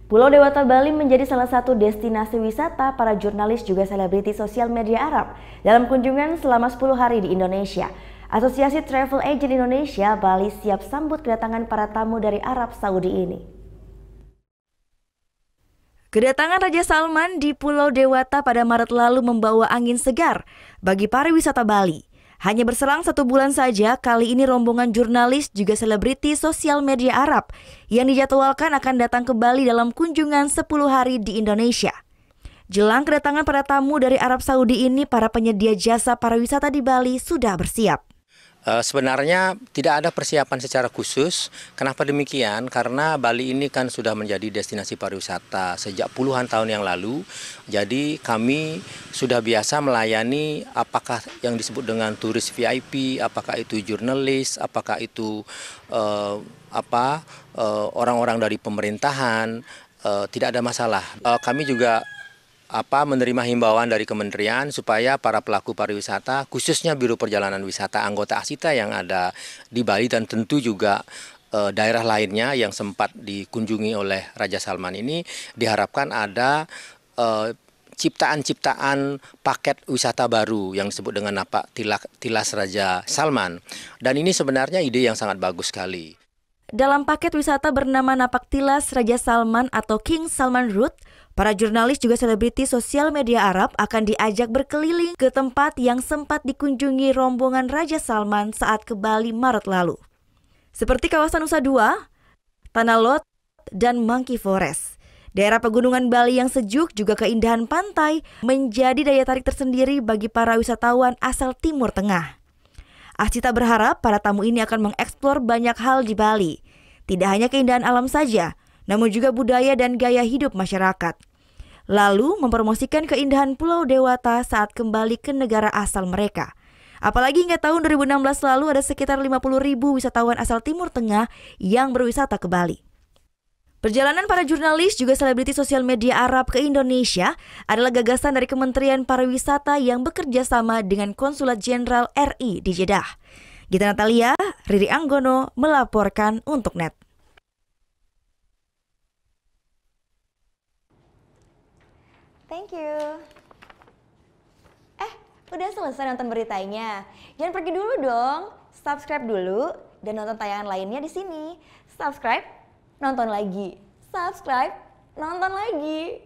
Pulau Dewata Bali menjadi salah satu destinasi wisata para jurnalis juga selebriti sosial media Arab dalam kunjungan selama 10 hari di Indonesia. Asosiasi Travel Agent Indonesia Bali siap sambut kedatangan para tamu dari Arab Saudi ini. Kedatangan Raja Salman di Pulau Dewata pada Maret lalu membawa angin segar bagi pariwisata Bali. Hanya berselang 1 bulan saja, kali ini rombongan jurnalis juga selebriti sosial media Arab yang dijadwalkan akan datang ke Bali dalam kunjungan 10 hari di Indonesia. Jelang kedatangan para tamu dari Arab Saudi ini, para penyedia jasa pariwisata di Bali sudah bersiap. Sebenarnya tidak ada persiapan secara khusus. Kenapa demikian? Karena Bali ini kan sudah menjadi destinasi pariwisata sejak puluhan tahun yang lalu. Jadi kami sudah biasa melayani apakah yang disebut dengan turis VIP, apakah itu jurnalis, apakah itu orang-orang dari pemerintahan, tidak ada masalah. Kami juga menerima himbauan dari kementerian supaya para pelaku pariwisata, khususnya Biro Perjalanan Wisata anggota Asita yang ada di Bali dan tentu juga daerah lainnya yang sempat dikunjungi oleh Raja Salman ini, diharapkan ada ciptaan-ciptaan paket wisata baru yang disebut dengan Tilas Raja Salman. Dan ini sebenarnya ide yang sangat bagus sekali. Dalam paket wisata bernama Napak Tilas Raja Salman atau King Salman Route, para jurnalis juga selebriti sosial media Arab akan diajak berkeliling ke tempat yang sempat dikunjungi rombongan Raja Salman saat ke Bali Maret lalu. Seperti kawasan Nusa Dua, Tanah Lot, dan Monkey Forest. Daerah pegunungan Bali yang sejuk juga keindahan pantai menjadi daya tarik tersendiri bagi para wisatawan asal Timur Tengah. Asita berharap para tamu ini akan mengeksplor banyak hal di Bali. Tidak hanya keindahan alam saja, namun juga budaya dan gaya hidup masyarakat. Lalu mempromosikan keindahan Pulau Dewata saat kembali ke negara asal mereka. Apalagi hingga tahun 2016 lalu ada sekitar 50.000 wisatawan asal Timur Tengah yang berwisata ke Bali. Perjalanan para jurnalis juga selebriti sosial media Arab ke Indonesia adalah gagasan dari Kementerian Pariwisata yang bekerja sama dengan Konsulat Jenderal RI di Jeddah. Gita Natalia, Riri Anggono melaporkan untuk NET. Thank you. Udah selesai nonton beritanya? Jangan pergi dulu dong. Subscribe dulu dan nonton tayangan lainnya di sini. Subscribe, nonton lagi. Subscribe, nonton lagi.